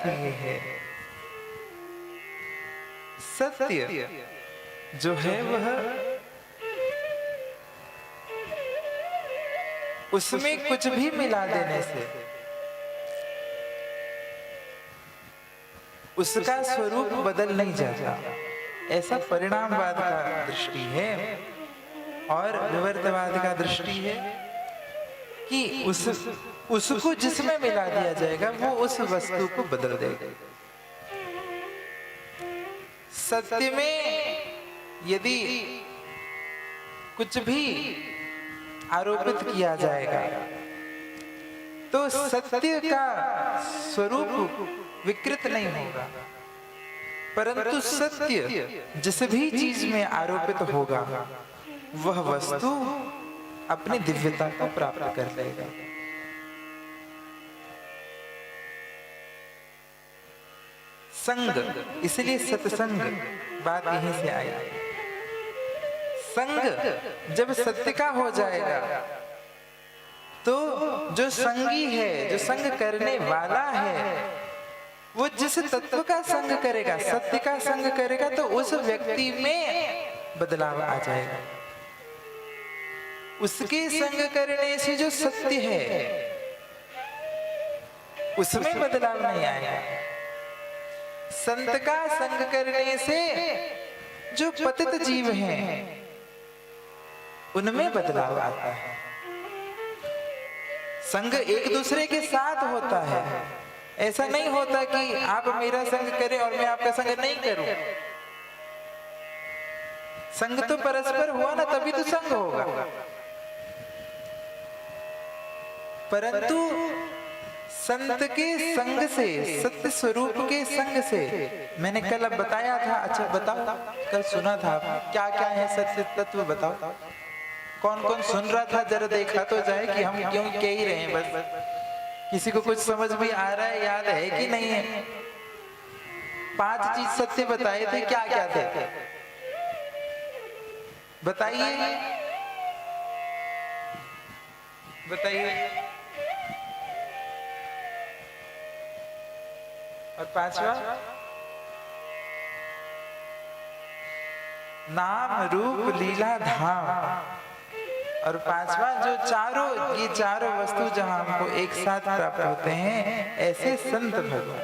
अर्थ ये है, सत्य जो है वह उसमें कुछ भी मिला देने से उसका स्वरूप बदल नहीं जाता। ऐसा परिणामवाद का दृष्टि है। और विवर्तवाद का दृष्टि है कि उसको जिसमें मिला दिया जाएगा वो उस वस्तु को बदल देगा। सत्य में यदि कुछ भी आरोपित किया जाएगा तो सत्य का स्वरूप विकृत नहीं होगा, परंतु सत्य जिस भी चीज में आरोपित होगा वह वस्तु अपनी दिव्यता को प्राप्त कर लेगा। संग, इसलिए सत्संग बात यहीं से आई। संग जब सत्य का हो जाएगा तो जो संगी है, जो संग करने वाला है, वो जिस तत्व का संग करेगा, सत्य का संग करेगा, तो उस व्यक्ति में बदलाव आ जाएगा। उसके संग करने से जो सत्य है उसमें बदलाव नहीं आएगा। संत का संग करने से जो पतित जीव हैं उनमें बदलाव आता है। संग एक दूसरे के साथ होता है। ऐसा नहीं होता कि आप मेरा संग करें और मैं आपका संग नहीं करूं। संग तो परस्पर हुआ ना, तभी तो संग होगा। परंतु संत के संग से, सत्य स्वरूप के संग से, मैंने कल अब बताया था। अच्छा बताओ, कल सुना था, क्या क्या है सत्य तत्व बताओ। कौन कौन सुन रहा था जरा देखा तो जाए कि हम क्यों कह ही रहे हैं। बस किसी को कुछ समझ भी आ रहा है, याद है कि नहीं है। 5 चीज सत्य बताए थे, क्या क्या थे बताइए, बताइए। और 5वां नाम रूप लीला धाम। और 5वां जो चारों, ये चारों वस्तु जहां हमको एक साथ प्राप्त होते हैं, ऐसे संत भगवान।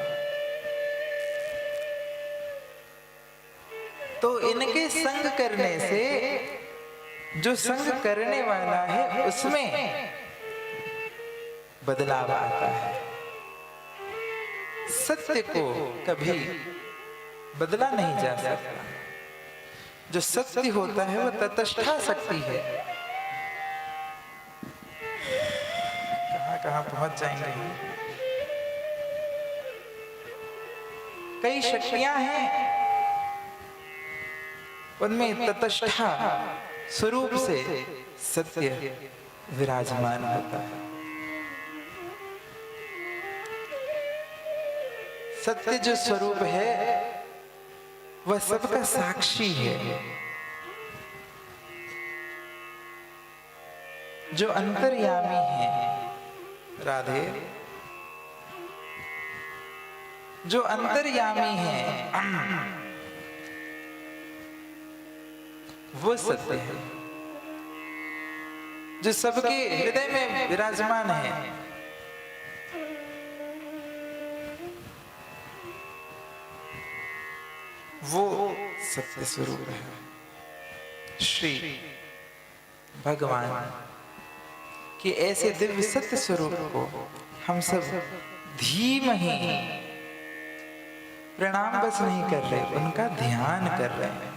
तो इनके संग करने से जो संग करने वाला है उसमें बदलाव आता है। सत्य को कभी बदला नहीं जा सकता। जो सत्य होता है वह तटस्था शक्ति है। कहां कहां पहुंच जाएंगे। कई शक्तियां हैं, उनमें तटस्था स्वरूप से सत्य विराजमान होता है। सत्य जो स्वरूप है वह सबका साक्षी है। जो अंतर्यामी है, राधे, जो अंतर्यामी है वो सत्य है। जो सबके हृदय में विराजमान है वो सत्य स्वरूप है। श्री भगवान कि ऐसे दिव्य सत्य स्वरूप को हम सब धीमहि प्रणाम बस नहीं कर रहे, उनका ध्यान कर रहे हैं।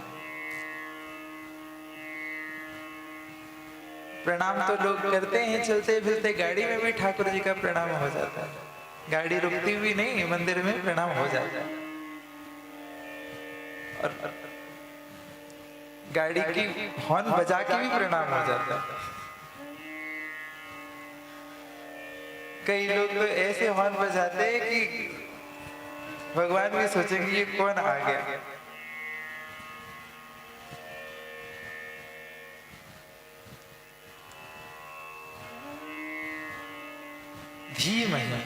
प्रणाम तो लोग करते हैं, चलते फिरते गाड़ी में भी ठाकुर जी का प्रणाम हो जाता है। गाड़ी रुकती भी नहीं, मंदिर में प्रणाम हो जाता है। और गाड़ी की हॉर्न बजा के भी प्रणाम हो जाता है। कई लोग तो ऐसे हॉर्न बजाते हैं कि भगवान भी सोचेंगे ये कौन आ गया। धीमहि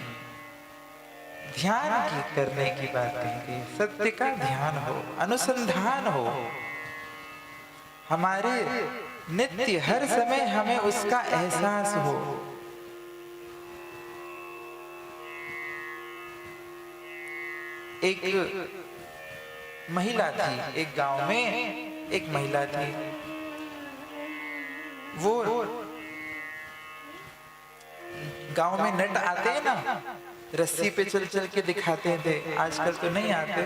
ध्यान की करने की बात कही गई। सत्य का ध्यान हो, अनुसंधान हो, हमारे नित्य हर समय हमें उसका एहसास हो। एक महिला थी, एक गांव में एक महिला थी। वो गांव में नट आते हैं ना, रस्सी पे चल चल के दिखाते थे। आजकल तो नहीं आते,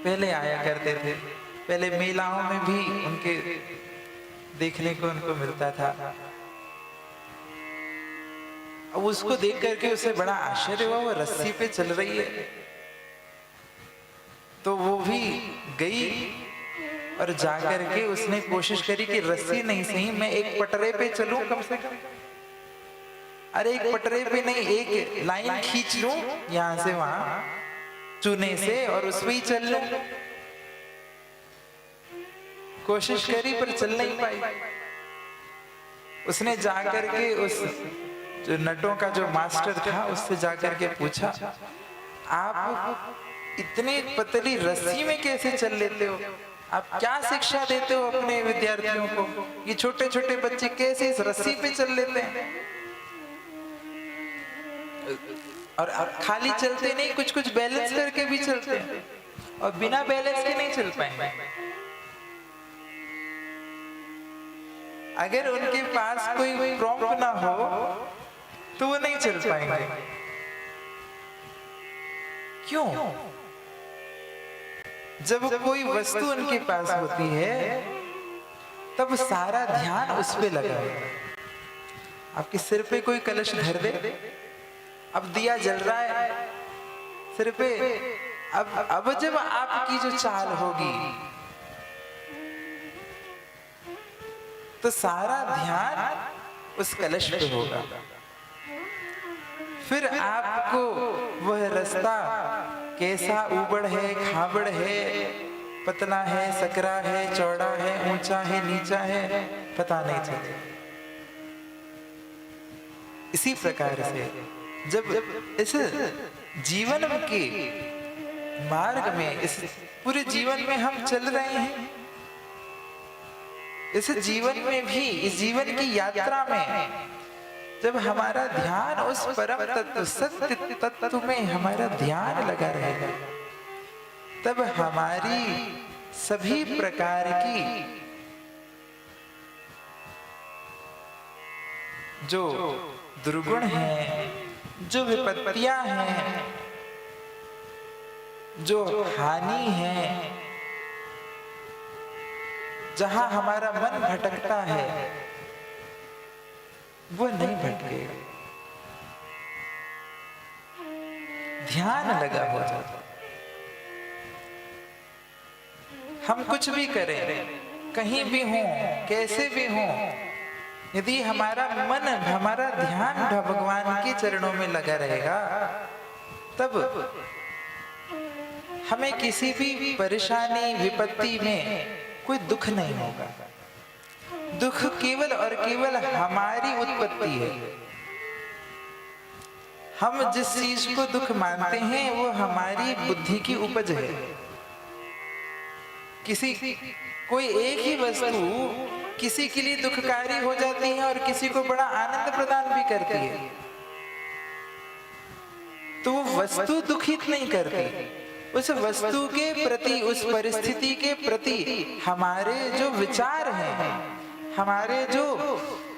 पहले आया करते थे। पहले मेलाओं में भी उनके देखने को उनको मिलता था। अब उसको देख करके उसे बड़ा आश्चर्य हुआ, वो रस्सी पे चल रही है। तो वो भी गई और जाकर के उसने कोशिश करी कि रस्सी नहीं सही, मैं एक पटरे पे चलूं कम से कम। अरे एक पटरे पे नहीं, एक लाइन खींच लूं यहां से वहां चूने से और उसमें ही चल लूं। कोशिश करी पर चल नहीं पाई। उसने जाकर के उस जो नटों का जो मास्टर था उससे जाकर के पूछा, आप इतनी पतली रस्सी में कैसे चल लेते हो? आप क्या शिक्षा देते हो अपने विद्यार्थियों को? ये छोटे छोटे बच्चे कैसे इस रस्सी पे चल लेते हैं? और खाली चलते नहीं, कुछ कुछ बैलेंस करके भी चलते हैं, और बिना बैलेंस के नहीं चल पाएंगे। अगर उनके पास कोई प्रॉम्प्ट ना हो तो वो नहीं चल पाएंगे। क्यों? जब कोई वस्तु उनके पास होती है तब सारा ध्यान उस पे लगा है। आपके सिर पे कोई कलश धर दे, अब दिया जल रहा है सिर पे, अब जब आपकी जो चाल होगी तो सारा ध्यान उस कलश पे होगा। फिर आपको वह रास्ता कैसा ऊबड़ है, खाबड़ है, पतला है, सकरा है, चौड़ा है, ऊंचा है, नीचा है, पता नहीं चलता। इसी प्रकार से जब इस जीवन के मार्ग में, इस पूरे जीवन में हम चल रहे हैं, इस जीवन में भी, इस जीवन की यात्रा में जब हमारा ध्यान उस परम तत्व, सत्य तत्व में हमारा ध्यान लगा रहेगा, तब हमारी सभी प्रकार की जो दुर्गुण हैं, जो विपत्तियां हैं, जो हानि है, जहां हमारा मन भटकता है वो नहीं भटकेगा। ध्यान लगा हो जाता। हम कुछ भी करें, कहीं भी हों, कैसे भी हों, यदि हमारा मन, हमारा ध्यान भगवान के चरणों में लगा रहेगा, तब हमें किसी भी परेशानी, विपत्ति में कोई दुख नहीं होगा। दुख केवल और केवल हमारी उत्पत्ति है। हम जिस चीज को दुख मानते हैं वो हमारी बुद्धि की उपज है। कोई एक ही वस्तु किसी के लिए दुखकारी हो जाती है और किसी को बड़ा आनंद प्रदान भी करती है, तो वो वस्तु दुखित नहीं करती। उस वस्तु के प्रति, उस परिस्थिति के प्रति हमारे जो विचार हैं, हमारे जो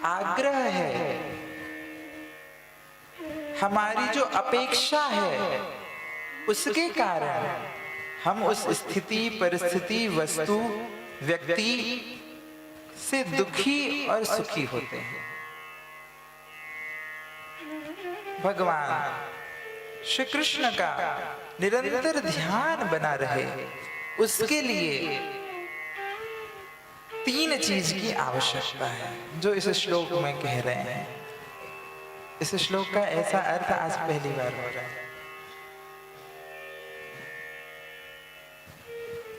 आग्रह है, हमारी जो अपेक्षा है, उसके कारण हम उस स्थिति, परिस्थिति, वस्तु, व्यक्ति से दुखी और सुखी होते हैं। भगवान श्री कृष्ण का निरंतर ध्यान बना रहे, उसके लिए 3 चीज की आवश्यकता है, जो इस श्लोक में कह रहे हैं। इस श्लोक का ऐसा अर्थ आज पहली बार हो रहा है।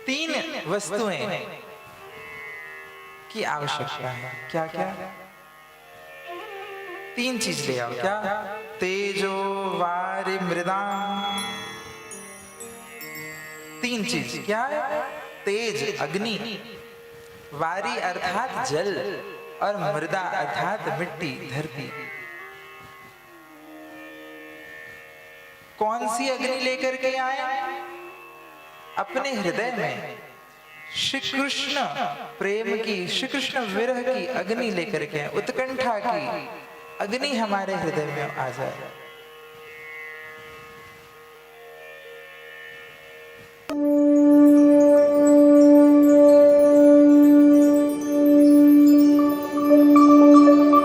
3 वस्तुएं की आवश्यकता है। क्या क्या? 3 चीज ले आओ। क्या? तेजो वारि मृदाम तीन चीज क्या है? तेज अग्नि, वारी अर्थात जल, और मृदा अर्थात मिट्टी धरती। कौन सी अग्नि लेकर के आए? अपने हृदय में श्री कृष्ण प्रेम की, श्री कृष्ण विरह की अग्नि लेकर के, उत्कंठा की अग्नि हमारे हृदय में आ जाए।